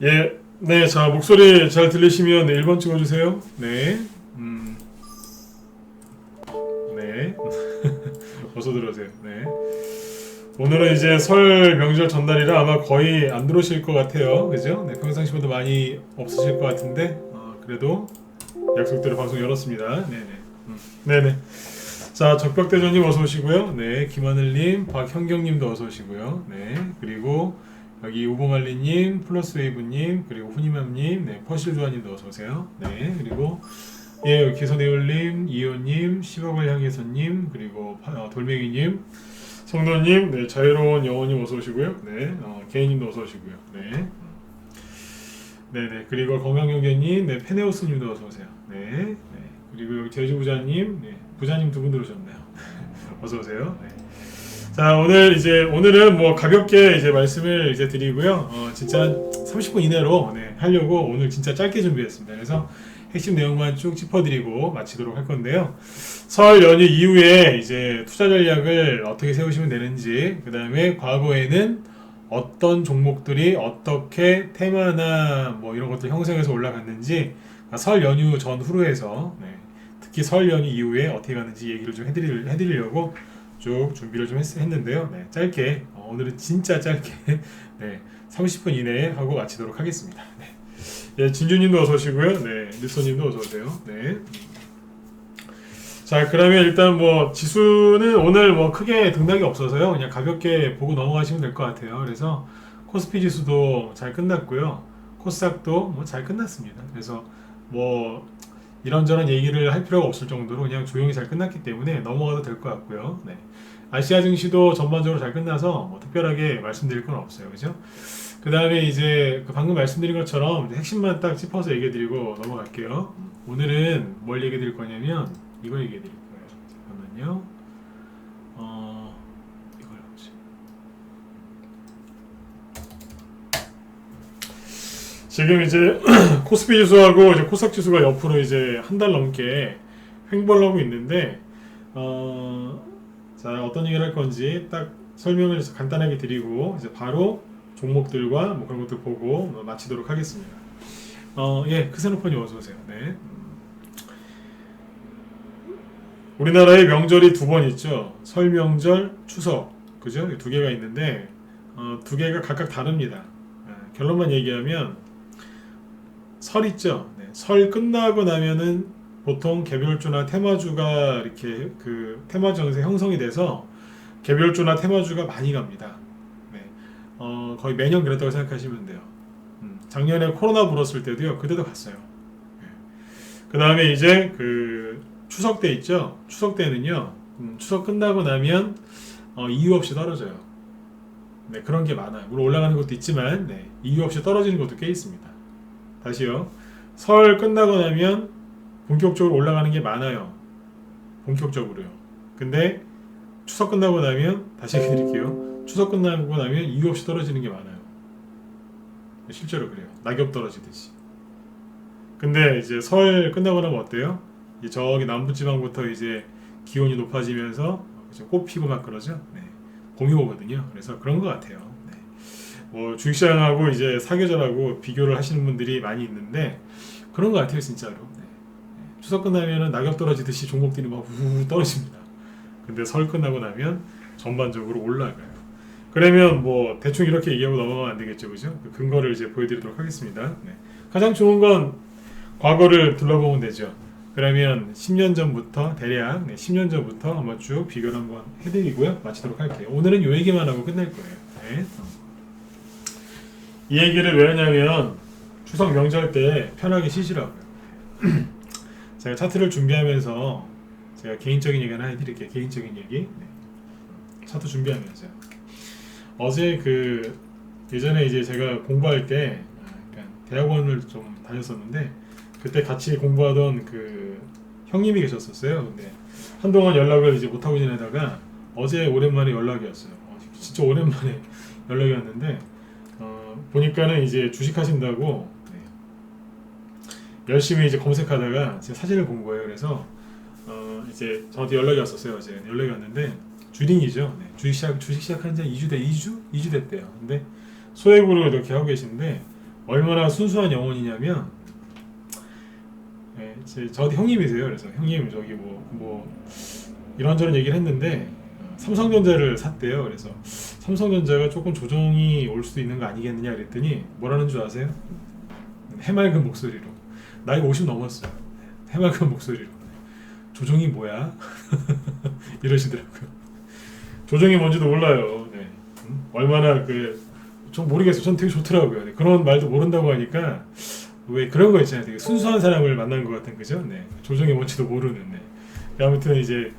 예, 네, 자, 목소리 잘 들리시면 네, 1번 찍어주세요. 네, 네. 어서 들어오세요. 네. 오늘은 이제 설 명절 전날이라 아마 거의 안 들어오실 것 같아요. 그죠? 네, 평상시보다 많이 없으실 것 같은데, 그래도 약속대로 방송 열었습니다. 네네. 네네. 자, 적벽대전님 어서 오시고요. 네, 김하늘님, 박현경님도 어서 오시고요. 네, 그리고 여기 우봉알리님, 플러스웨이브님, 그리고 후니맘님, 네, 퍼실조아님도 어서 오세요. 네, 그리고 예, 기선애울님, 이호님, 10억을 향해서님, 그리고 돌멩이님, 성도님, 네, 자유로운 영혼님 어서 오시고요. 네, 개인님도 어서 오시고요. 네, 네네. 그리고 건강경제님, 네, 페네오스님도 어서 오세요. 네, 네. 그리고 여기 제주부자님, 네, 부자님 두 분 들어오셨네요. 어서 오세요. 네. 자, 오늘은 뭐 가볍게 이제 말씀을 이제 드리고요. 진짜 30분 이내로 네, 하려고 오늘 진짜 짧게 준비했습니다. 그래서 핵심 내용만 쭉 짚어드리고 마치도록 할 건데요. 설 연휴 이후에 이제 투자 전략을 어떻게 세우시면 되는지, 그 다음에 과거에는 어떤 종목들이 어떻게 테마나 뭐 이런 것들 형성해서 올라갔는지, 설 연휴 전후로 해서 네, 특히 설 연휴 이후에 어떻게 갔는지 얘기를 좀 해드리려고 쭉 준비를 좀 했는데요. 네, 짧게 오늘은 진짜 짧게 네, 30분 이내에 하고 마치도록 하겠습니다. 네. 예, 진주님도 어서 오시고요. 네, 뉴스님도 어서 오세요. 네. 자, 그러면 일단 뭐 지수는 오늘 뭐 크게 등락이 없어서요. 그냥 가볍게 보고 넘어가시면 될 것 같아요. 그래서 코스피 지수도 잘 끝났고요. 코스닥도 뭐 잘 끝났습니다. 그래서 뭐 이런저런 얘기를 할 필요가 없을 정도로 그냥 조용히 잘 끝났기 때문에 넘어가도 될 것 같고요. 네. 아시아 증시도 전반적으로 잘 끝나서 뭐 특별하게 말씀드릴 건 없어요. 그죠? 그 다음에 이제 그 방금 말씀드린 것처럼 핵심만 딱 짚어서 얘기해드리고 넘어갈게요. 오늘은 뭘 얘기해드릴 거냐면 이거 얘기해드릴 거예요. 잠깐만요. 이걸 보지. 지금 이제 코스피 지수하고 이제 코스닥 지수가 옆으로 이제 한 달 넘게 횡보를 하고 있는데, 자, 어떤 얘기를 할 건지 딱 설명을 간단하게 드리고 이제 바로 종목들과 뭐 그런 것들 보고 마치도록 하겠습니다. 예, 크세노폰이 어서 오세요. 네. 우리나라에 명절이 두 번 있죠. 설 명절, 추석, 그죠? 두 개가 있는데 두 개가 각각 다릅니다. 결론만 얘기하면 설 있죠. 네. 설 끝나고 나면은 보통 개별주나 테마주가 이렇게 그 테마 정세 형성이 돼서 개별주나 테마주가 많이 갑니다. 네. 거의 매년 그랬다고 생각하시면 돼요. 작년에 코로나 불었을 때도요. 그때도 갔어요. 네. 그 다음에 이제 그 추석 때 있죠. 추석 때는요. 추석 끝나고 나면 이유 없이 떨어져요. 네, 그런 게 많아요. 물론 올라가는 것도 있지만 네, 이유 없이 떨어지는 것도 꽤 있습니다. 다시요. 설 끝나고 나면 본격적으로 올라가는 게 많아요. 본격적으로요. 근데 추석 끝나고 나면 다시 얘기 드릴게요. 추석 끝나고 나면 이유 없이 떨어지는 게 많아요. 실제로 그래요. 낙엽 떨어지듯이. 근데 이제 설 끝나고 나면 어때요? 저기 남부지방부터 이제 기온이 높아지면서 꽃 피고 막 그러죠. 네. 봄이 오거든요. 그래서 그런 것 같아요. 네. 뭐 주식시장하고 이제 사계절하고 비교를 하시는 분들이 많이 있는데 그런 것 같아요, 진짜로. 네. 추석 끝나면은 낙엽 떨어지듯이 종목들이 막 우우 떨어집니다. 근데 설 끝나고 나면 전반적으로 올라가요. 그러면 뭐 대충 이렇게 얘기하고 넘어가면 안 되겠죠, 그죠? 그 근거를 이제 보여드리도록 하겠습니다. 네. 가장 좋은 건 과거를 둘러보면 되죠. 그러면 10년 전부터 대략 10년 전부터 한번 쭉 비교를 한번 해드리고요 마치도록 할게요. 오늘은 요 얘기만 하고 끝낼 거예요. 네. 이 얘기를 왜 하냐면 추석 명절 때 편하게 쉬시라고요. 제가 차트를 준비하면서 제가 개인적인 얘기 하나 해드릴게요. 개인적인 얘기. 네. 차트 준비하면서요. 어제 그 예전에 이제 제가 공부할 때 대학원을 좀 다녔었는데 그때 같이 공부하던 그 형님이 계셨었어요. 근데 한동안 연락을 이제 못하고 지내다가 어제 오랜만에 연락이 왔어요. 진짜 오랜만에 연락이 왔는데 보니까는 이제 주식 하신다고 네. 열심히 이제 검색하다가 제 사진을 본 거예요. 그래서 이제 저한테 연락이 왔었어요. 어제 연락이 왔는데 주린이죠. 네. 주식 시작한 지 2주 됐대요. 근데 소액으로 이렇게 하고 계신데 얼마나 순수한 영혼이냐면, 예, 저한테 형님이세요. 그래서 형님 저기 뭐 이런저런 얘기를 했는데 삼성전자를 샀대요. 그래서 삼성전자가 조금 조정이 올 수도 있는 거 아니겠느냐 그랬더니 뭐라는 줄 아세요? 해맑은 목소리로, 나이가 50 넘었어요. 해맑은 목소리로 조정이 뭐야? 이러시더라고요. 조정이 뭔지도 몰라요. 네. 얼마나 전 모르겠어요. 전 되게 좋더라고요. 네. 그런 말도 모른다고 하니까 왜 그런 거 있잖아요. 되게 순수한 사람을 만난 것 같은, 그죠? 네. 조정이 뭔지도 모르는. 네. 아무튼 이제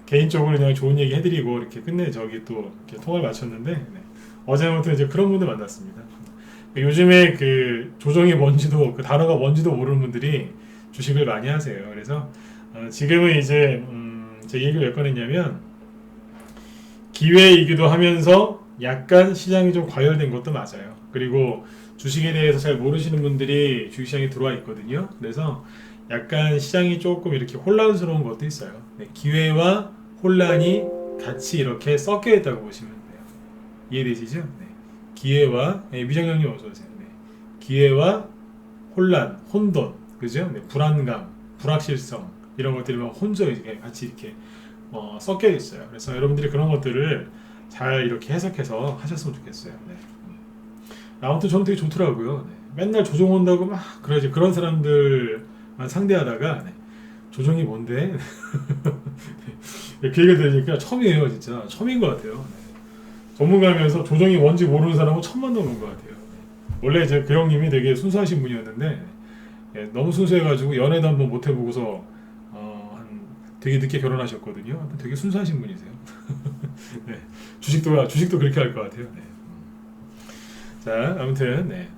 개인적으로 그냥 좋은 얘기 해드리고 이렇게 끝내 저기 또 이렇게 통화를 마쳤는데, 네. 어제 아무튼 이제 그런 분들 만났습니다. 요즘에 조정이 뭔지도, 그 단어가 뭔지도 모르는 분들이 주식을 많이 하세요. 그래서 지금은 이제 제 얘기를 왜 꺼냈냐면, 기회이기도 하면서 약간 시장이 좀 과열된 것도 맞아요. 그리고 주식에 대해서 잘 모르시는 분들이 주식시장에 들어와 있거든요. 그래서 약간 시장이 조금 이렇게 혼란스러운 것도 있어요. 네, 기회와 혼란이 같이 이렇게 섞여 있다고 보시면 돼요. 이해되시죠? 네. 기회와, 미정형님 어서 오세요. 네. 기회와 혼란, 혼돈, 그죠? 네. 불안감, 불확실성 이런 것들이 막 혼자 같이 이렇게 섞여 있어요. 그래서 여러분들이 그런 것들을 잘 이렇게 해석해서 하셨으면 좋겠어요. 네. 아무튼 저는 되게 좋더라고요. 네. 맨날 조종 온다고 막 그러지, 그런 사람들만 상대하다가, 네. 조종이 뭔데? 그 얘기를 들으니까 처음이에요. 진짜 처음인 것 같아요. 네. 전문가면서 조종이 뭔지 모르는 사람은 처음 만나는 것 같아요. 네. 원래 이제 그 형님이 되게 순수하신 분이었는데, 네. 너무 순수해가지고 연애도 한번 못 해보고서 되게 늦게 결혼하셨거든요. 되게 순수하신 분이세요. 네. 주식도 그렇게 할 것 같아요. 네. 자, 아무튼 네.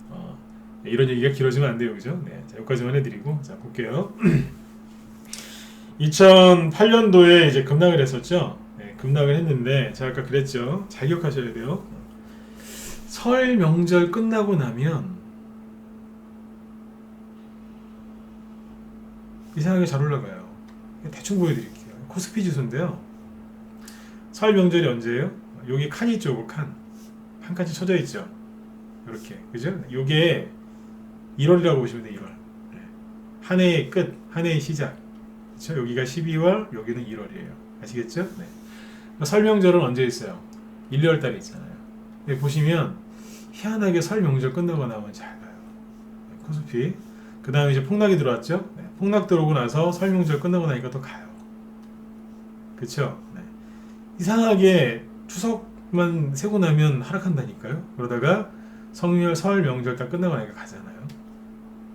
이런 얘기가 길어지면 안 돼요, 그죠? 네. 자, 여기까지만 해드리고, 자, 볼게요. 2008년도에 이제 급락을 했었죠. 네, 급락을 했는데 제가 아까 그랬죠. 잘 기억하셔야 돼요. 설 명절 끝나고 나면 이상하게 잘 올라가요. 대충 보여드릴게요. 코스피 지수인데요. 설 명절이 언제예요? 여기 칸 있죠, 칸 칸이 쳐져 있죠. 이렇게, 그죠? 요게 1월이라고 보시면 돼요. 1월. 한 해의 끝, 한 해의 시작. 그렇죠? 여기가 12월, 여기는 1월이에요. 아시겠죠? 네. 설 명절은 언제 있어요? 1, 2월 달에 있잖아요. 네, 보시면 희한하게 설 명절 끝나고 나면 잘 가요. 네, 코스피. 그 다음에 이제 폭락이 들어왔죠? 네, 폭락 들어오고 나서 설 명절 끝나고 나니까 또 가요. 그쵸? 네. 이상하게 추석만 세고 나면 하락한다니까요. 그러다가 설 명절 딱 끝나고 나니까 가잖아요.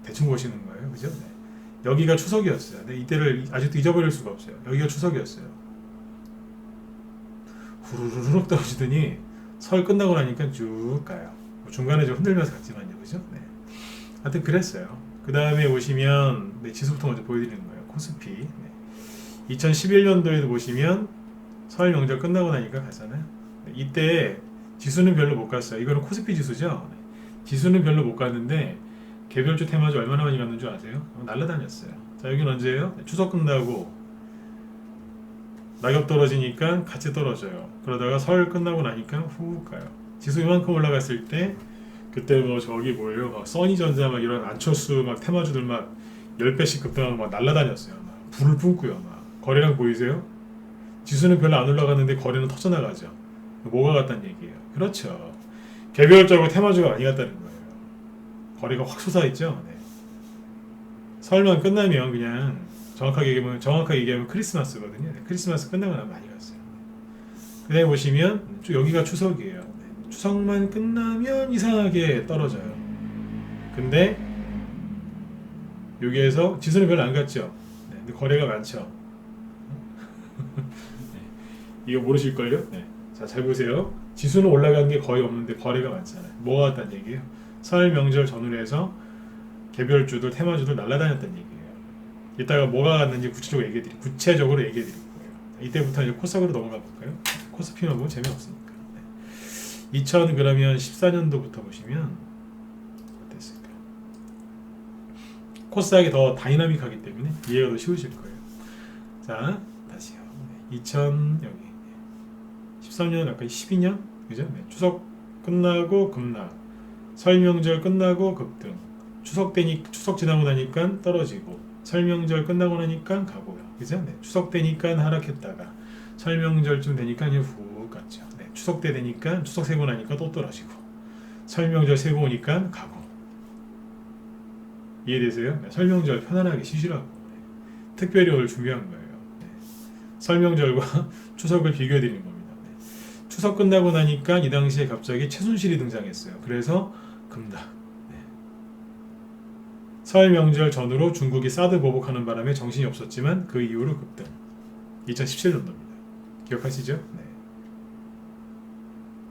대충 보시는 거예요. 그죠? 네. 여기가 추석이었어요. 네, 이때를 아직도 잊어버릴 수가 없어요. 여기가 추석이었어요. 후루룩 떨어지더니 설 끝나고 나니까 쭉 가요. 중간에 좀 흔들면서 갔지만요. 그죠? 네. 하여튼 그랬어요. 그 다음에 보시면, 네, 지수부터 먼저 보여드리는 거예요. 코스피. 네. 2011년도에도 보시면 설 명절 끝나고 나니까 가잖아요. 네, 이때 지수는 별로 못 갔어요. 이거는 코스피 지수죠. 네. 지수는 별로 못 갔는데 개별주 테마주 얼마나 많이 갔는 줄 아세요? 날라다녔어요. 자, 여기는 언제예요? 네, 추석 끝나고 낙엽 떨어지니까 같이 떨어져요. 그러다가 설 끝나고 나니까 훅 가요. 지수 이만큼 올라갔을 때 그때 뭐 저기 뭐예요? 막 써니전자 막 이런 안철수 막 테마주들 막 10배씩 급등하고 막 날라다녔어요. 막 불을 뿜고요. 막 거래량 보이세요? 지수는 별로 안 올라갔는데 거래는 터져나가죠. 뭐가 갔다는 얘기예요? 그렇죠. 개별적으로 테마주가 많이 갔다는 거예요. 거래가 확 솟아있죠. 네. 설만 끝나면 그냥 정확하게 얘기하면 크리스마스거든요. 네. 크리스마스 끝나고 나면 많이 갔어요. 그 다음에 보시면 여기가 추석이에요. 네. 추석만 끝나면 이상하게 떨어져요. 근데 여기에서 지수는 별로 안 갔죠. 네. 근데 거래가 많죠. 네. 이거 모르실걸요? 네. 자, 잘 보세요. 지수는 올라간 게 거의 없는데 거래가 많잖아요. 뭐가 갔다는 얘기예요? 설 명절 전후로 해서 개별주들, 테마주들 날아다녔다는 얘기예요. 이따가 뭐가 갔는지 구체적으로 얘기해 드릴 거예요. 이때부터 이제 코스닥으로 넘어가 볼까요? 코스피만 보면 재미없으니까. 네. 그러면 14년도부터 보시면 어땠을까? 코스닥이 더 다이나믹하기 때문에 이해가 더 쉬우실 거예요. 자, 다시요. 2000 여기 13년 아까 12년 그죠? 네. 추석 끝나고 급락. 설 명절 끝나고 급등. 추석 지나고 나니까 떨어지고. 설 명절 끝나고 나니까 가고요. 그죠? 네. 추석 되니까 하락했다가 설 명절쯤 되니까 이제 훅 갔죠. 네. 추석 때 되니까 추석 세고 나니까 또 떨어지고. 설 명절 세고 오니까 가고. 이해되세요? 네. 설 명절 편안하게 쉬시라고. 네. 특별히 오늘 중요한 거예요. 네. 설 명절과 추석을 비교해 드리는 겁니다. 네. 추석 끝나고 나니까 이 당시에 갑자기 최순실이 등장했어요. 그래서 급락. 설 명절 전후로 중국이 사드 보복하는 바람에 정신이 없었지만 그 이후로 급등. 2017년도입니다. 기억하시죠? 네.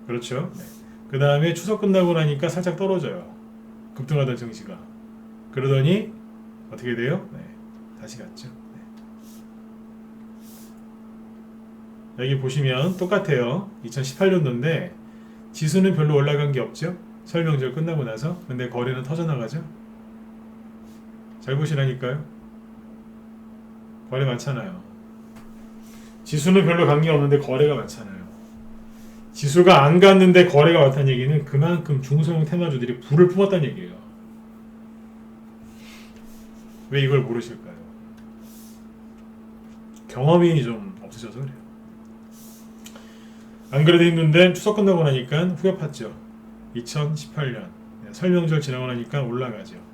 그렇죠? 네. 그 다음에 추석 끝나고 나니까 살짝 떨어져요. 급등하던 증시가. 그러더니 어떻게 돼요? 네. 다시 갔죠. 네. 여기 보시면 똑같아요. 2018년도인데 지수는 별로 올라간 게 없죠? 설 명절 끝나고 나서. 근데 거래는 터져나가죠? 잘 보시라니까요. 거래 많잖아요. 지수는 별로 간 게 없는데 거래가 많잖아요. 지수가 안 갔는데 거래가 많다는 얘기는 그만큼 중소형 테마주들이 불을 뿜었다는 얘기예요. 왜 이걸 모르실까요? 경험이 좀 없으셔서 그래요. 안 그래도 힘든데 추석 끝나고 나니까 후벼 팠죠. 2018년 설 명절 지나고 나니까 올라가죠.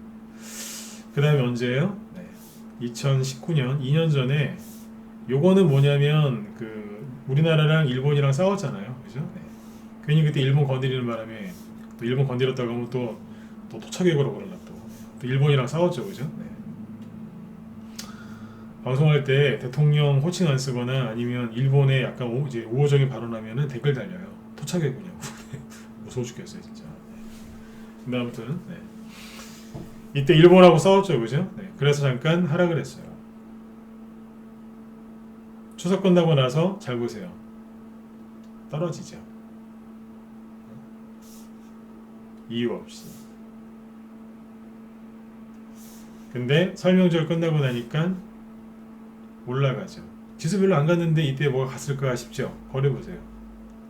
그 다음에 언제예요? 네. 2019년 2년 전에 요거는 뭐냐면 우리나라랑 일본이랑 싸웠잖아요. 그죠? 네. 괜히 그때 일본 건드리는 바람에 또 일본 건드렸다고 하면 또 토착외교로 그러나 또 일본이랑 싸웠죠. 그죠? 네. 방송할 때 대통령 호칭 안 쓰거나 아니면 일본에 약간 이제 우호적인 발언하면은 댓글 달려요. 토착외교냐고. 무서워 죽겠어요 진짜. 네. 근데 아무튼 네. 이때 일본하고 싸웠죠, 그죠? 네, 그래서 잠깐 하락을 했어요. 추석 끝나고 나서 잘 보세요. 떨어지죠. 이유 없이. 근데 설 명절 끝나고 나니까 올라가죠. 지수 별로 안 갔는데 이때 뭐가 갔을까 싶죠? 거래 보세요.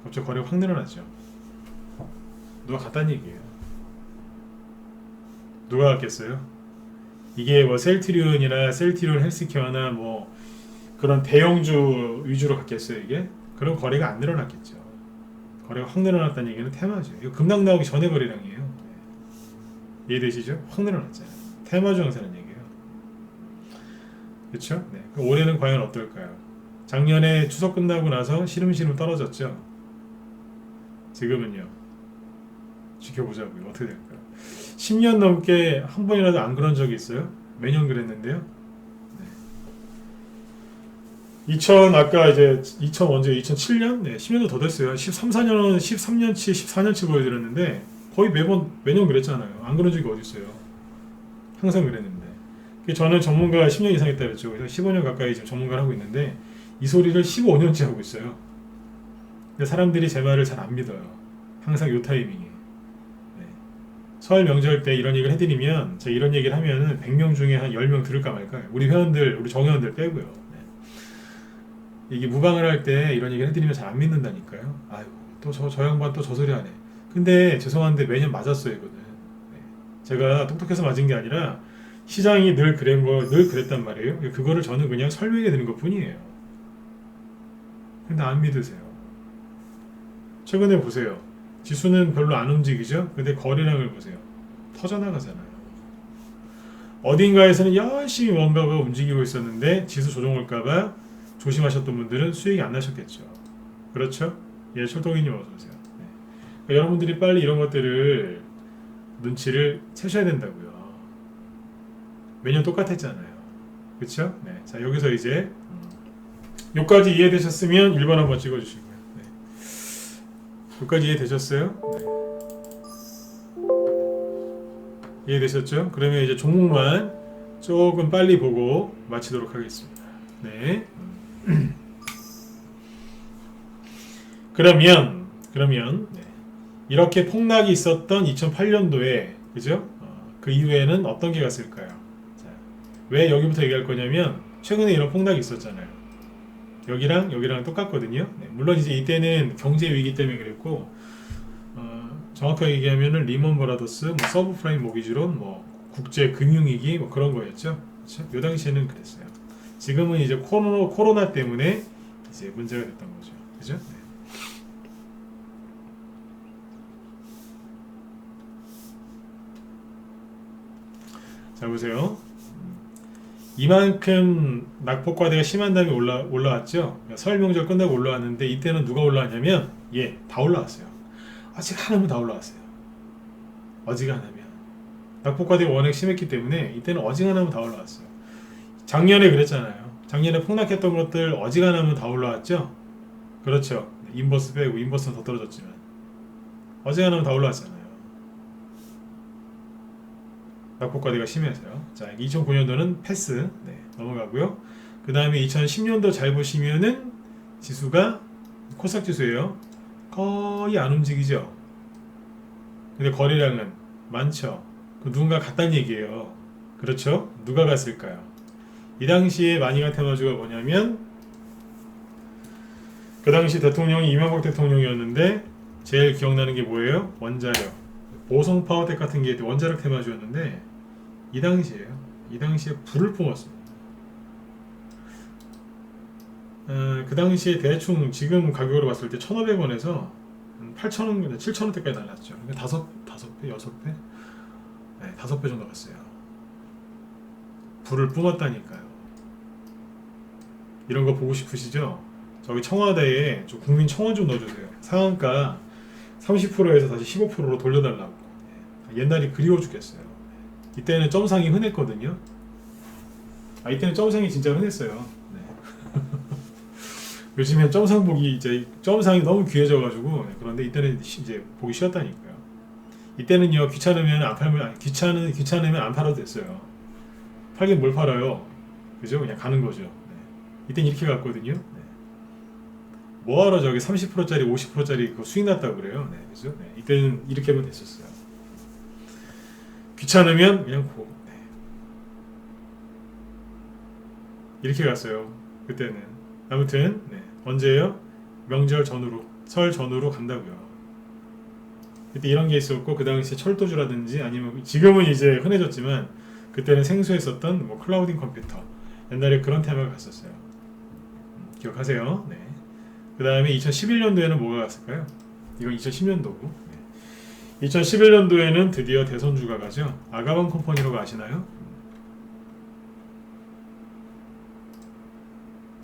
갑자기 거래가 확 늘어났죠. 누가 갔다는 얘기예요. 누가 갔겠어요? 이게 뭐 셀트리온이나 셀트리온 헬스케어나 뭐 그런 대형주 위주로 갔겠어요 이게? 그럼 거래가 안 늘어났겠죠. 거래가 확 늘어났다는 얘기는 테마죠. 이거 급락 나오기 전에 거래량이에요. 이해되시죠? 확 늘어났잖아요. 테마주 형사는 얘기예요. 그렇죠? 네. 그럼 올해는 과연 어떨까요? 작년에 추석 끝나고 나서 시름시름 떨어졌죠. 지금은요. 지켜보자고요. 어떻게 될까요? 10년 넘게 한 번이라도 안 그런 적이 있어요? 매년 그랬는데요. 네. 아까 이제 2000 언제 2007년? 네, 10년도 더 됐어요. 13년치 14년치 보여드렸는데 거의 매년 그랬잖아요. 안 그런 적이 어디 있어요? 항상 그랬는데. 저는 전문가 10년 이상 했다 그랬죠. 그래서 15년 가까이 지금 전문가를 하고 있는데 이 소리를 15년째 하고 있어요. 근데 사람들이 제 말을 잘 안 믿어요. 항상 요 타이밍에. 설 명절 때 이런 얘기를 해드리면 제가 이런 얘기를 하면은 100명 중에 한 10명 들을까 말까. 우리 회원들, 우리 정회원들 빼고요. 네. 이게 무방을 할 때 이런 얘기를 해드리면 잘 안 믿는다니까요. 아이고 또 저 양반 또 저 소리 하네. 근데 죄송한데 매년 맞았어요 이거는. 네. 제가 똑똑해서 맞은 게 아니라 시장이 늘 그랬단 말이에요. 그거를 저는 그냥 설명해 드리는 것 뿐이에요. 근데 안 믿으세요. 최근에 보세요. 지수는 별로 안 움직이죠? 근데 거래량을 보세요. 터져나가잖아요. 어딘가에서는 열심히 뭔가가 움직이고 있었는데 지수 조정 올까봐 조심하셨던 분들은 수익이 안 나셨겠죠. 그렇죠? 예, 철동이님 어서 오세요. 네. 그러니까 여러분들이 빨리 이런 것들을 눈치를 채셔야 된다고요. 매년 똑같았잖아요. 그렇죠? 네. 자, 여기서 이제 여기까지 이해되셨으면 1번 한번 찍어주시고요. 여기까지 이해되셨어요? 네. 이해되셨죠? 그러면 이제 종목만 조금 빨리 보고 마치도록 하겠습니다. 네. 그러면 네. 이렇게 폭락이 있었던 2008년도에 그죠? 그 이후에는 어떤 게 갔을까요? 자, 왜 여기부터 얘기할 거냐면 최근에 이런 폭락이 있었잖아요. 여기랑 똑같거든요. 네, 물론 이제 이때는 경제 위기 때문에 그랬고 정확하게 얘기하면은 리먼 브라더스, 뭐 서브프라임 모기지론, 뭐 국제 금융위기 뭐 그런 거였죠. 그렇죠? 요 당시에는 그랬어요. 지금은 이제 코로나 때문에 이제 문제가 됐던 거죠. 그죠? 네. 자 보세요. 이만큼 낙폭과대가 심한 다음에 올라왔죠. 설 명절 끝나고 올라왔는데 이때는 누가 올라왔냐면 다 올라왔어요. 어지간하면 다 올라왔어요. 어지간하면 낙폭과대가 워낙 심했기 때문에 이때는 어지간하면 다 올라왔어요. 작년에 그랬잖아요. 작년에 폭락했던 것들 어지간하면 다 올라왔죠. 그렇죠. 인버스 빼고 인버스는 더 떨어졌지만 어지간하면 다 올라왔잖아요. 낙폭과대가 심해서요. 자, 2009년도는 패스 넘어가고요. 그 다음에 2010년도 잘 보시면은 지수가 코스닥 지수예요. 거의 안 움직이죠. 근데 거래량은 많죠. 그 누군가 갔다는 얘기예요. 그렇죠? 누가 갔을까요? 이 당시에 많이 간 테마주가 뭐냐면 그 당시 대통령이 이명박 대통령이었는데 제일 기억나는 게 뭐예요? 원자력. 보성 파워텍 같은 게 원자력 테마주였는데 이 당시에 불을 뿜었습니다. 그 당시에 대충 지금 가격으로 봤을 때 1,500원에서 8,000원, 7,000원대까지 날랐죠. 그러니까 5배, 6배? 네, 5배 정도 갔어요. 불을 뿜었다니까요. 이런 거 보고 싶으시죠? 저기 청와대에 국민 청원 좀 넣어주세요. 상한가 30%에서 다시 15%로 돌려달라고. 옛날이 그리워 죽겠어요. 이때는 점상이 흔했거든요. 이때는 점상이 진짜 흔했어요. 네. 요즘엔 점상 보기 이제 점상이 너무 귀해져가지고 그런데 이때는 이제 보기 쉬웠다니까요. 이때는요 귀찮으면 안 팔면 귀찮으면 안 팔아도 됐어요. 팔긴 뭘 팔아요. 그죠? 그냥 가는 거죠. 네. 이때는 이렇게 갔거든요. 네. 뭐하러 저기 30%짜리 50%짜리 그 수익 났다고 그래요. 네, 그죠? 네. 이때는 이렇게 하면 됐었어요. 귀찮으면 그냥 네. 이렇게 갔어요. 그때는. 아무튼 네. 언제예요? 명절 전후로, 설 전후로 간다고요. 그때 이런 게 있었고 그 당시에 철도주라든지 아니면 지금은 이제 흔해졌지만 그때는 생소했었던 뭐 클라우딩 컴퓨터 옛날에 그런 테마가 갔었어요. 기억하세요? 네. 그 다음에 2011년도에는 뭐가 갔을까요? 이건 2010년도고 네. 2011년도에는 드디어 대선주가 가죠. 아가방 컴퍼니라고 아시나요?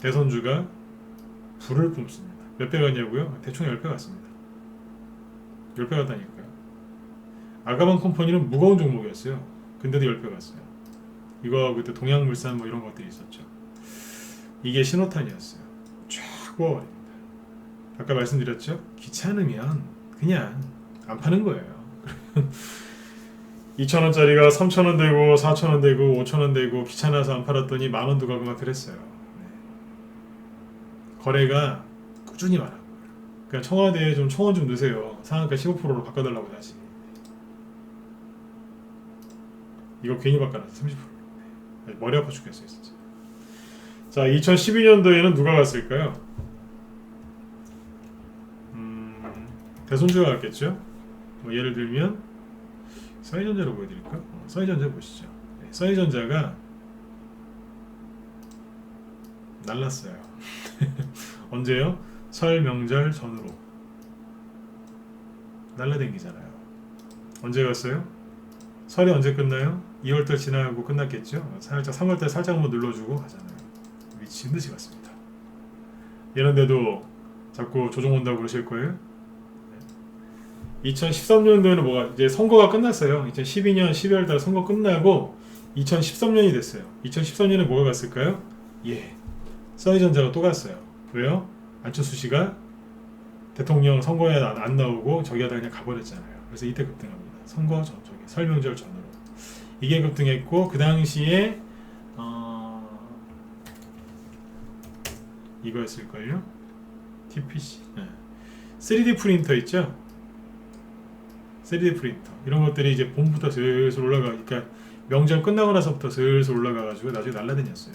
대선주가 불을 뿜습니다. 몇 배 갔냐고요? 대충 10배 갔습니다. 10배 갔다니까요. 아가방 컴퍼니는 무거운 종목이었어요. 근데도 10배 갔어요. 이거 그때 동양물산 뭐 이런 것들이 있었죠. 이게 신호탄이었어요. 쫙 뽑아버립니다. 아까 말씀드렸죠? 귀찮으면 그냥 안 파는 거예요. 2,000원짜리가 3,000원 되고 4,000원 되고 5,000원 되고 귀찮아서 안 팔았더니 만원도 가고 막 그랬어요. 네. 거래가 꾸준히 많아요. 그러니까 청와대에 좀 청원 좀 넣으세요. 상한가 15%로 바꿔달라고 다시. 이거 괜히 바꿔놨어. 30%. 네. 머리 아파 죽겠어요 진짜. 자, 2012년도에는 누가 갔을까요? 대선주가 갔겠죠? 뭐 예를 들면 써니전자로 보여드릴까? 써니전자 보시죠. 네, 써니전자가 날랐어요. 언제요? 설 명절 전후로 날라댕기잖아요. 언제 갔어요? 설이 언제 끝나요? 2월달 지나고 끝났겠죠? 살짝 3월달 살짝 한번 눌러주고 가잖아요. 미친듯이 갔습니다. 이런데도 자꾸 조정 온다고 그러실 거예요? 2013년도에는 뭐가 이제 선거가 끝났어요. 2012년 12월달 선거 끝나고 2013년이 됐어요. 2013년에 뭐가 갔을까요? 써니전자가 또 갔어요. 왜요? 안철수 씨가 대통령 선거에 안 나오고 저기 하다 그냥 가버렸잖아요. 그래서 이때 급등합니다. 선거 전 저기 설명절 전으로 이게 급등했고 그 당시에 이거였을걸요? TPC 3D 프린터 있죠? 3D 프린터 이런 것들이 이제 봄부터 슬슬 올라가 그러니까 명절 끝나고 나서부터 슬슬 올라가가지고 나중에 날라다녔어요.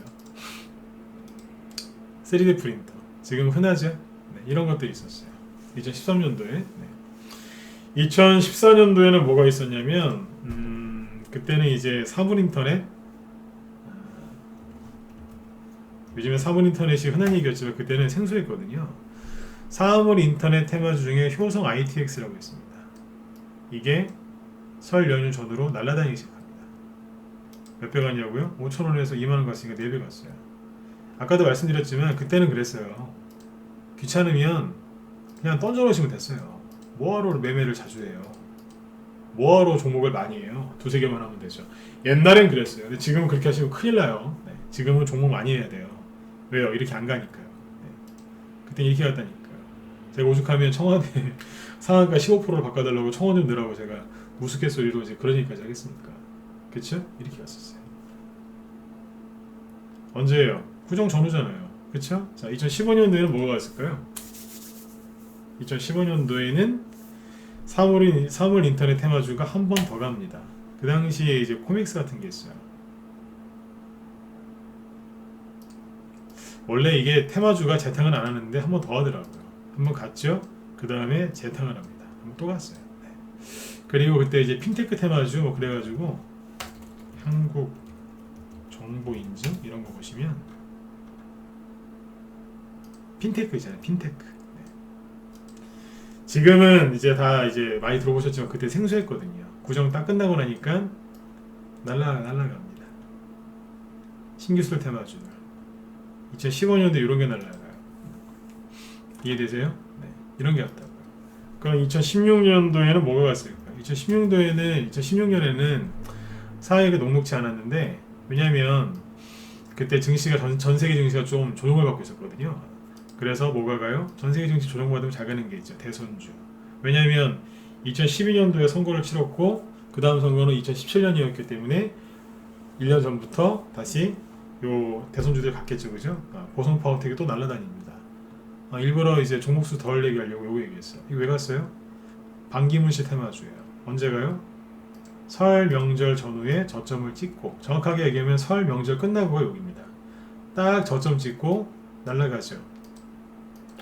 3D 프린터 지금 흔하죠? 네, 이런 것들이 있었어요. 2013년도에 2014년도에는 뭐가 있었냐면 그때는 이제 사물인터넷, 요즘에 사물인터넷이 흔한 얘기였지만 그때는 생소했거든요. 사물인터넷 테마주 중에 효성 ITX라고 있습니다. 이게 설 연휴 전후로 날아다니기 시작합니다. 몇 배 갔냐고요? 5,000원에서 2만원 갔으니까 4배 갔어요. 아까도 말씀드렸지만 그때는 그랬어요. 귀찮으면 그냥 던져놓으시면 됐어요. 뭐하러 매매를 자주 해요? 뭐하러 종목을 많이 해요? 두세 개만 하면 되죠. 옛날엔 그랬어요. 근데 지금은 그렇게 하시면 큰일 나요. 네. 지금은 종목 많이 해야 돼요. 왜요? 이렇게 안 가니까요. 네. 그때 이렇게 갔다니까요. 제가 오죽하면 청와대 상한가 15%를 바꿔달라고 청원 좀 넣으라고 제가 우스갯소리로 이제 그런 얘기까지 하겠습니까? 그쵸? 이렇게 갔었어요. 언제예요? 구정 전후잖아요. 그쵸? 자, 2015년도에는 뭐가 갔을까요? 2015년도에는 사물 인터넷 테마주가 한 번 더 갑니다. 그 당시에 이제 코믹스 같은 게 있어요. 원래 이게 테마주가 재탕은 안 하는데 한 번 더 하더라고요. 한 번 갔죠? 그 다음에 재탕을 합니다. 한 번 또 갔어요. 네. 그리고 그때 이제 핀테크 테마주 뭐 그래가지고 한국 정보 인증 이런 거 보시면 핀테크 있잖아요. 핀테크. 네. 지금은 이제 다 이제 많이 들어보셨지만 그때 생소했거든요. 구정 딱 끝나고 나니까 날라갑니다. 신기술 테마주들. 2015년도 이런 게 날라가요. 이해되세요? 네. 이런 게 왔다고요. 그럼 2016년도에는 뭐가 갔을까요? 2016년에는 사회가 녹록지 않았는데 왜냐면 그때 증시가 전 세계 증시가 좀 조정을 받고 있었거든요. 그래서 뭐가 가요? 전 세계 증시 조정받으면 잘 가는 게 있죠. 대선주. 왜냐면 2012년도에 선거를 치렀고 그 다음 선거는 2017년이었기 때문에 1년 전부터 다시 요 대선주들 갔겠죠, 그죠? 보성 파워텍이 또 날아다닙니다. 일부러 이제 종목수 덜 얘기하려고 요거 얘기했어요. 이거 왜 갔어요? 반기문 씨 테마주예요. 언제 가요? 설 명절 전후에 저점을 찍고 정확하게 얘기하면 설 명절 끝나고가 여기입니다. 딱 저점 찍고 날아가죠.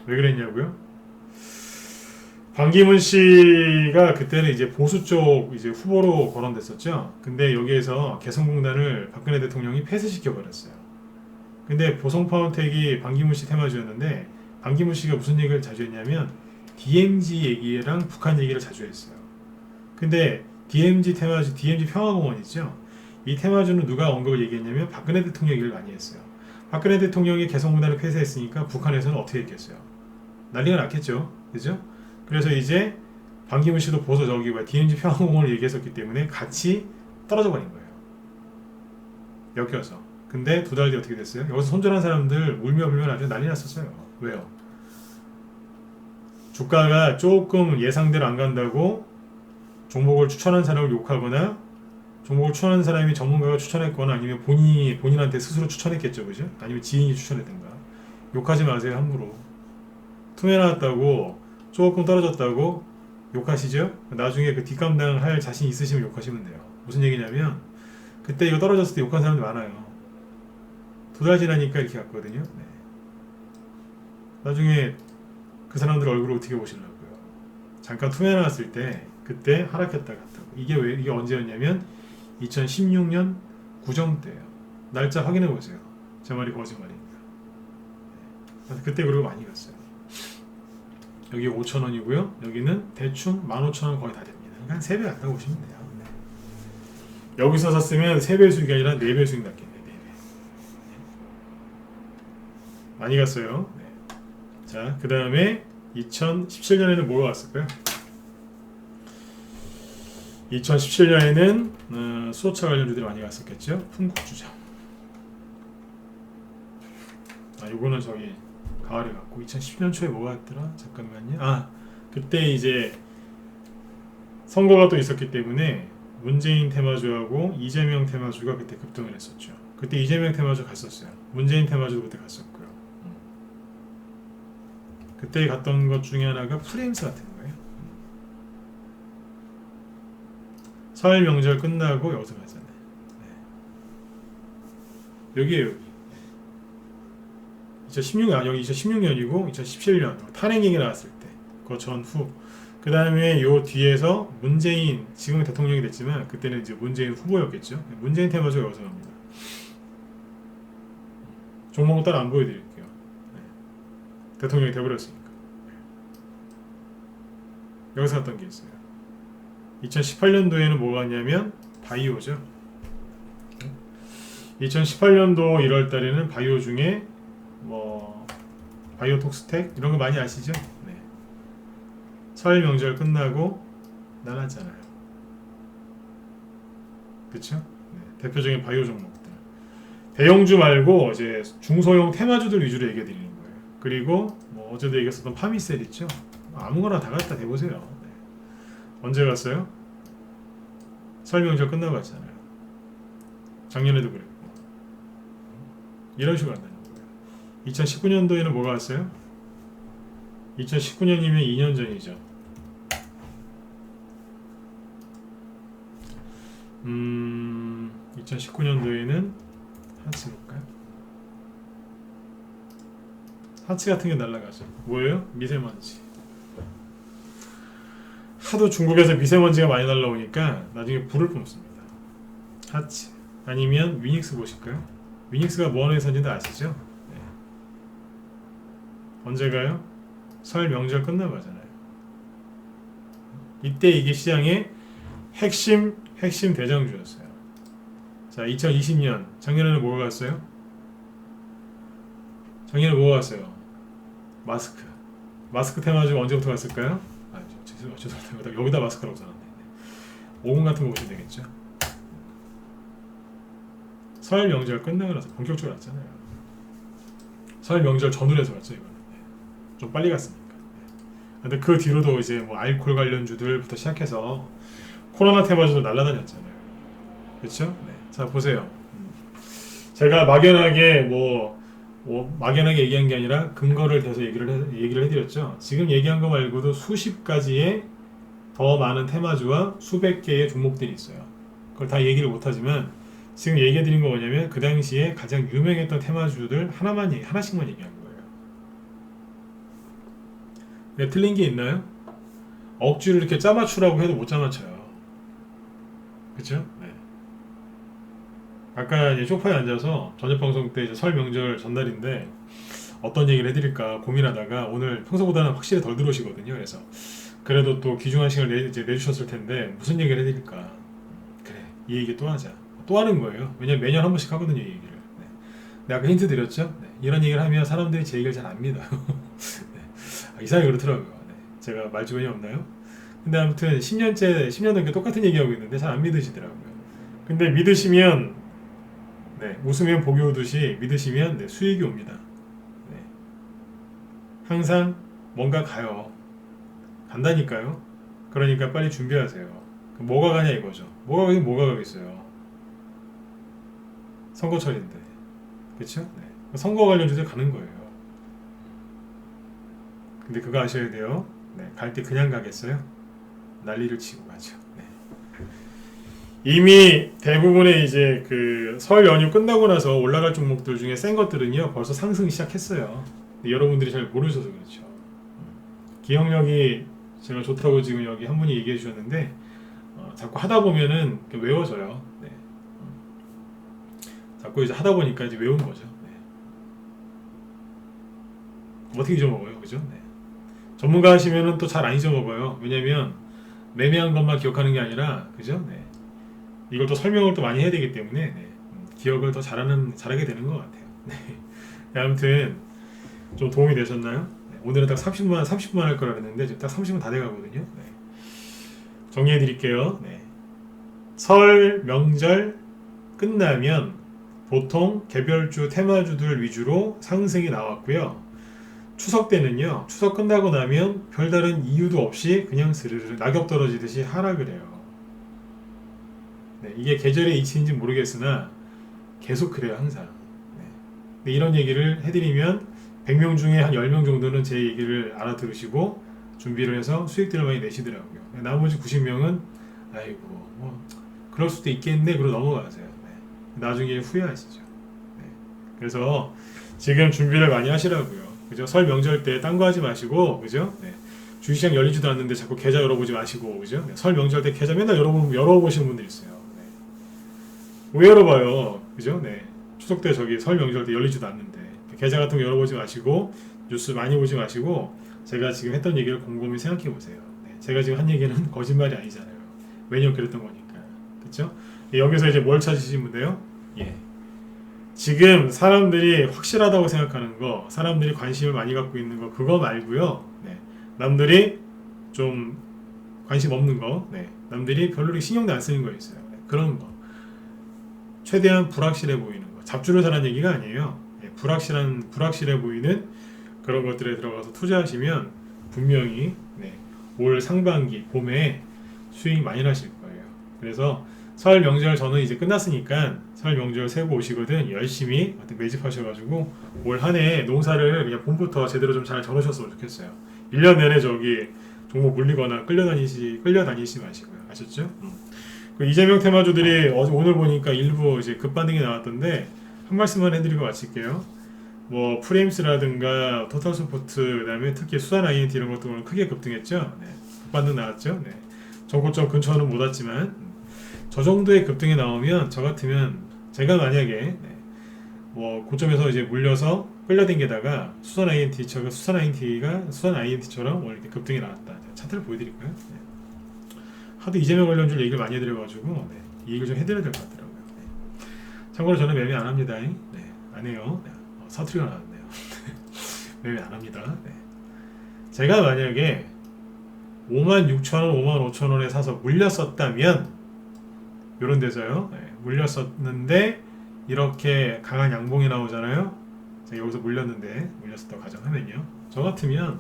왜 그랬냐고요? 반기문 씨가 그때는 이제 보수 쪽 이제 후보로 거론됐었죠. 근데 여기에서 개성공단을 박근혜 대통령이 폐쇄시켜 버렸어요. 근데 보성파운텍이 반기문 씨 테마주였는데 반기문 씨가 무슨 얘기를 자주 했냐면 DMZ 얘기랑 북한 얘기를 자주 했어요. 근데 DMZ 테마주, DMZ 평화공원 있죠. 이 테마주는 누가 언급을 얘기했냐면 박근혜 대통령 얘기를 많이 했어요. 박근혜 대통령이 개성공단을 폐쇄했으니까 북한에서는 어떻게 했겠어요? 난리가 났겠죠. 그죠? 그래서 이제 반기문 씨도 보소 저기 DMZ 평화공원을 얘기했었기 때문에 같이 떨어져 버린 거예요. 엮여서. 근데 두 달 뒤에 어떻게 됐어요? 여기서 손절한 사람들 울며 불며 아주 난리 났었어요. 왜요? 주가가 조금 예상대로 안 간다고 종목을 추천한 사람을 욕하거나 종목을 추천한 사람이 전문가가 추천했거나 아니면 본인한테 스스로 추천했겠죠. 그죠? 아니면 지인이 추천했던가. 욕하지 마세요. 함부로. 투매 나왔다고 조금 떨어졌다고 욕하시죠? 나중에 그 뒷감당 할 자신 있으시면 욕하시면 돼요. 무슨 얘기냐면 그때 이거 떨어졌을 때 욕한 사람들 많아요. 두 달 지나니까 이렇게 갔거든요. 네. 나중에 그 사람들 얼굴을 어떻게 보시려고요? 잠깐 투매 나왔을 때 그때 하락했다 갔다고. 이게 언제였냐면 2016년 구정 때예요. 날짜 확인해 보세요. 제 말이 거짓말입니다. 네. 그때 그리고 많이 갔어요. 여기 5,000원이고요. 여기는 대충 15,000원 거의 다 됩니다. 그러니까 한 3배 갔다고 보시면 돼요. 네. 여기서 샀으면 3배 수익이 아니라 4배 수익 났겠네요. 4배. 많이 갔어요. 네. 자, 그 다음에 2017년에는 뭐가 왔을까요? 2017년에는 수소차 관련주들이 많이 갔었겠죠. 풍국주점. 요거는 저기 가을에 갔고 2010년 초에 뭐가 왔더라? 잠깐만요. 그때 이제 선거가 또 있었기 때문에 문재인 테마주하고 이재명 테마주가 그때 급등을 했었죠. 그때 이재명 테마주 갔었어요. 문재인 테마주도 그때 갔었고요. 그때 갔던 것 중에 하나가 프레임스 같은 거예요. 설 명절 끝나고 여기서 가잖아요. 네. 여기에요. 여기. 2016년 여기 2016년이고 2017년 탄핵 얘기 나왔을 때 그 전후. 그 다음에 요 뒤에서 문재인, 지금 대통령이 됐지만 그때는 이제 문재인 후보였겠죠. 문재인 테마주가 여기서 나옵니다. 종목은 따로 안 보여드릴게요. 대통령이 돼버렸으니까. 여기서 갔던 게 있어요. 2018년도에는 뭐가 왔냐면 바이오죠. 2018년도 1월 달에는 바이오 중에 뭐 바이오톡스텍 이런 거 많이 아시죠? 네. 설 명절 끝나고 나갔잖아요. 그쵸? 네. 대표적인 바이오 종목들. 대형주 말고 이제 중소형 테마주들 위주로 얘기해 드리는 거예요. 그리고 뭐 어제도 얘기했었던 파미셀 있죠? 아무거나 다 갖다 대보세요. 네. 언제 갔어요? 설 명절 끝나고 갔잖아요. 작년에도 그랬고. 이런 식으로 간다는 거예요. 2019년도에는 뭐가 왔어요? 2019년이면 2년 전이죠. 2019년도에는 하츠 볼까요? 하츠 같은 게 날아가죠. 뭐예요? 미세먼지. 하도 중국에서 미세먼지가 많이 날라오니까 나중에 불을 뿜습니다. 하츠. 아니면 위닉스 보실까요? 위닉스가 뭐 하는 회사인지도 아시죠? 네. 언제 가요? 설 명절 끝나고 가잖아요. 이때 이게 시장의 핵심 대장주였어요. 자, 2020년 작년에는 뭐가 갔어요? 작년에 뭐가 갔어요? 마스크 테마주가 언제부터 갔을까요? 죄송합니다. 여기다 마스크라고 써놨네. 50 같은 거 보시면 되겠죠. 설 명절 끝나고 나서 본격적으로 왔잖아요. 설 명절 전후로 해서 왔죠. 이거는 좀 빨리 갔으니까. 근데 그 뒤로도 이제 뭐 알코올 관련주들부터 시작해서 코로나 테마주도 날아다녔잖아요. 그렇죠? 네. 자 보세요. 제가 막연하게 막연하게 얘기한 게 아니라 근거를 대서 얘기를 해드렸죠. 지금 얘기한 거 말고도 수십 가지의 더 많은 테마주와 수백 개의 종목들이 있어요. 그걸 다 얘기를 못하지만 지금 얘기해드린 거 뭐냐면 그 당시에 가장 유명했던 테마주들 하나씩만 얘기한 거예요. 근데 틀린 게 있나요? 억지로 이렇게 짜맞추라고 해도 못 짜맞춰요. 그쵸? 네. 아까 이제 소파에 앉아서 저녁 방송 때 이제 설 명절 전날인데 어떤 얘기를 해드릴까 고민하다가 오늘 평소보다는 확실히 덜 들어오시거든요. 그래서 그래도 또 귀중한 시간을 내주셨을 텐데 무슨 얘기를 해드릴까? 그래, 이 얘기 또 하자. 또 하는 거예요. 왜냐면 매년 한 번씩 하거든요, 이 얘기를. 네. 내가 아까 힌트 드렸죠? 네. 이런 얘기를 하면 사람들이 제 얘기를 잘 안 믿어요. 네. 이상하게 그렇더라고요. 네. 제가 말주변이 없나요? 근데 아무튼 10년 넘게 똑같은 얘기하고 있는데 잘 안 믿으시더라고요. 근데 믿으시면 네, 웃으면 복이 오듯이 믿으시면 네, 수익이 옵니다. 네. 항상 뭔가 가요. 간다니까요. 그러니까 빨리 준비하세요. 뭐가 가냐 이거죠. 뭐가 가겠어요. 선거철인데, 그렇죠? 네. 선거 관련주들 가는 거예요. 근데 그거 아셔야 돼요. 네. 갈 때 그냥 가겠어요? 난리를 치고 가죠. 네. 이미 대부분의 이제 그 설 연휴 끝나고 나서 올라갈 종목들 중에 센 것들은요 벌써 상승 시작했어요. 여러분들이 잘 모르셔서 그렇죠. 기억력이 제가 좋다고 지금 여기 한 분이 얘기해 주셨는데 자꾸 하다 보면은 외워져요. 네. 자꾸 이제 하다 보니까 이제 외운 거죠. 네. 어떻게 잊어먹어요, 그죠? 네. 전문가 하시면은 또 잘 안 잊어먹어요. 왜냐면 매매한 것만 기억하는 게 아니라, 그죠? 네. 이걸 또 설명을 또 많이 해야 되기 때문에 네. 기억을 더 잘하게 되는 것 같아요. 네. 아무튼 좀 도움이 되셨나요? 네. 오늘은 딱 30분 할 거라 그랬는데 지금 딱 30분 다 돼가거든요. 네. 정리해 드릴게요. 네. 설 명절 끝나면 보통 개별주 테마주들 위주로 상승이 나왔고요. 추석 때는요. 추석 끝나고 나면 별다른 이유도 없이 그냥 스르르 낙엽 떨어지듯이 하락을 해요. 네, 이게 계절의 이치인지 모르겠으나 계속 그래요 항상. 네. 근데 이런 얘기를 해드리면 100명 중에 한 10명 정도는 제 얘기를 알아들으시고 준비를 해서 수익들을 많이 내시더라고요. 나머지 90명은 아이고 뭐 그럴 수도 있겠네 그러고 넘어가세요. 네. 나중에 후회하시죠. 네. 그래서 지금 준비를 많이 하시라고요. 그죠? 설 명절 때 딴 거 하지 마시고 그죠? 네. 주식시장 열리지도 않는데 자꾸 계좌 열어보지 마시고, 그죠? 네, 설 명절 때 계좌 맨날 열어보시는 분들 있어요. 네. 왜 열어봐요, 그죠? 네. 추석 때 저기 설 명절 때 열리지도 않는데 계좌 같은 거 열어보지 마시고 뉴스 많이 보지 마시고 제가 지금 했던 얘기를 곰곰이 생각해 보세요. 네. 제가 지금 한 얘기는 거짓말이 아니잖아요. 왜냐면 그랬던 거니까, 그렇죠? 여기서 이제 뭘 찾으시면 돼요? 예. 지금 사람들이 확실하다고 생각하는 거, 사람들이 관심을 많이 갖고 있는 거, 그거 말고요. 네. 남들이 좀 관심 없는 거, 네. 남들이 별로 신경도 안 쓰는 거 있어요. 네. 그런 거. 최대한 불확실해 보이는 거. 잡주를 사는 얘기가 아니에요. 네. 불확실해 보이는 그런 것들에 들어가서 투자하시면 분명히 네. 올 상반기, 봄에 수익 많이 나실 거예요. 그래서 설 명절 저는 이제 끝났으니까 설 명절 세고 오시거든 열심히 매집하셔가지고 올 한 해 농사를 그냥 봄부터 제대로 좀 잘 저으셨으면 좋겠어요. 1년 내내 저기 종목 물리거나 끌려다니시 마시고요. 아셨죠? 그 이재명 테마주들이 오늘 보니까 일부 이제 급반등이 나왔던데 한 말씀만 해드리고 마칠게요. 뭐 프레임스라든가 토탈스포트 그다음에 특히 수산 INT 이런 것도 크게 급등했죠. 네. 급반등 나왔죠. 네. 전고점 근처는 못 왔지만 저 정도의 급등이 나오면 저 같으면 제가 만약에 네, 뭐 고점에서 이제 물려서 끌려당기다가 수산 INT처럼 이렇게 급등이 나왔다. 차트를 보여드릴까요? 네. 하도 이재명 관련주 얘기를 많이 해드려가지고 네, 이 얘기를 좀 해드려야 될 것 같더라고요. 네. 참고로 저는 매매 안 합니다. 네, 안 해요. 네. 사투리가 나왔네요. 매매 안 합니다. 네. 제가 만약에 56,000원, 55,000원에 사서 물렸었다면 요런 데서요. 네, 물렸었는데 이렇게 강한 양봉이 나오잖아요. 제가 여기서 물렸었다고 가정하면요. 저 같으면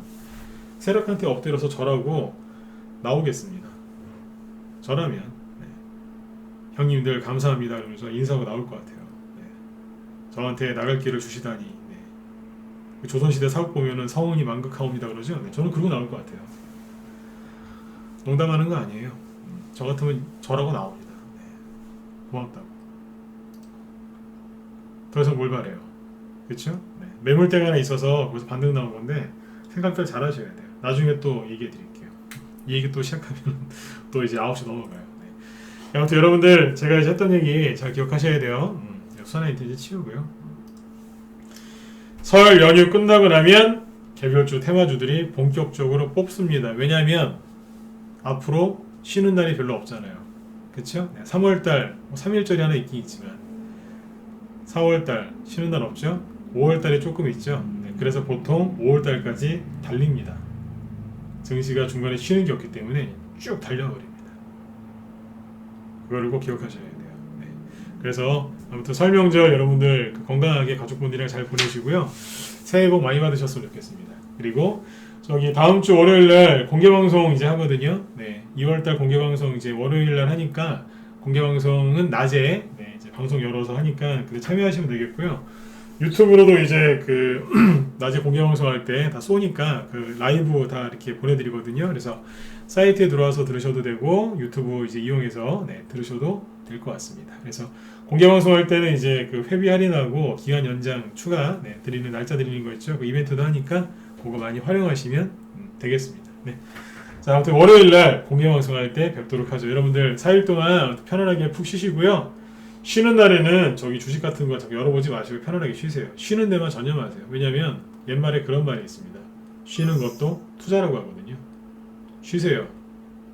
세력한테 엎드려서 절하고 나오겠습니다. 저라면 네. 형님들 감사합니다 그러면서 인사하고 나올 것 같아요. 네. 저한테 나갈 길을 주시다니. 네. 조선시대 사극 보면은 성은이 만극하옵니다 그러죠. 네. 저는 그러고 나올 것 같아요. 농담하는 거 아니에요. 저 같으면 절하고 나옵니다. 네. 고맙다고. 더 이상 뭘 바래요. 그렇죠? 네. 매물대가 하나 있어서 거기서 반등 나온 건데 생각들 잘 하셔야 돼요. 나중에 또 얘기해 드릴게요. 이 얘기 또 시작하면 또 이제 9시 넘어가요. 네. 아무튼 여러분들 제가 이제 했던 얘기 잘 기억하셔야 돼요. 수산화 인테리어 치우고요. 설 연휴 끝나고 나면 개별주 테마주들이 본격적으로 뽑습니다. 왜냐하면 앞으로 쉬는 날이 별로 없잖아요. 그쵸? 3월달 3일절이 하나 있긴 있지만 4월달 쉬는 날 없죠? 5월달에 조금 있죠? 네, 그래서 보통 5월달까지 달립니다. 증시가 중간에 쉬는 게 없기 때문에 쭉 달려버립니다. 그거를 꼭 기억하셔야 돼요. 네. 그래서 아무튼 설 명절 여러분들 건강하게 가족분들이랑 잘 보내시고요. 새해 복 많이 받으셨으면 좋겠습니다. 그리고 저기 다음 주 월요일 날 공개 방송 이제 하거든요. 네, 2월 달 공개 방송 이제 월요일 날 하니까 공개 방송은 낮에 네, 이제 방송 열어서 하니까 그때 참여하시면 되겠고요. 유튜브로도 이제 그 낮에 공개 방송 할 때 다 쏘니까 그 라이브 다 이렇게 보내드리거든요. 그래서 사이트에 들어와서 들으셔도 되고 유튜브 이제 이용해서 네, 들으셔도 될 것 같습니다. 그래서 공개 방송 할 때는 이제 그 회비 할인하고 기간 연장 추가 네, 드리는 날짜 드리는 거 있죠. 그 이벤트도 하니까 그거 많이 활용하시면 되겠습니다. 네. 자, 아무튼 월요일 날 공개 방송할 때 뵙도록 하죠. 여러분들 4일 동안 편안하게 푹 쉬시고요. 쉬는 날에는 저기 주식 같은 거 열어보지 마시고 편안하게 쉬세요. 쉬는 데만 전념하세요. 왜냐면 옛말에 그런 말이 있습니다. 쉬는 것도 투자라고 하거든요. 쉬세요.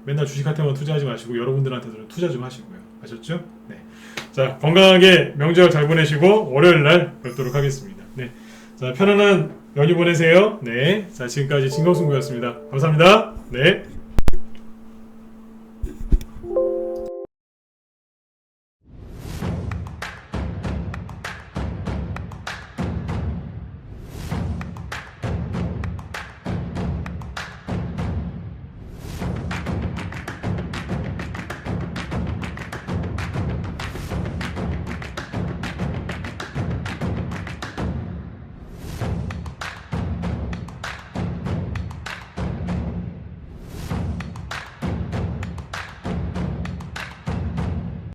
맨날 주식한테만 투자하지 마시고 여러분들한테도 투자 좀 하시고요. 아셨죠? 네. 자, 건강하게 명절 잘 보내시고 월요일 날 뵙도록 하겠습니다. 네. 자, 편안한 연휴 보내세요. 네. 자, 지금까지 진검승부였습니다. 감사합니다. 네.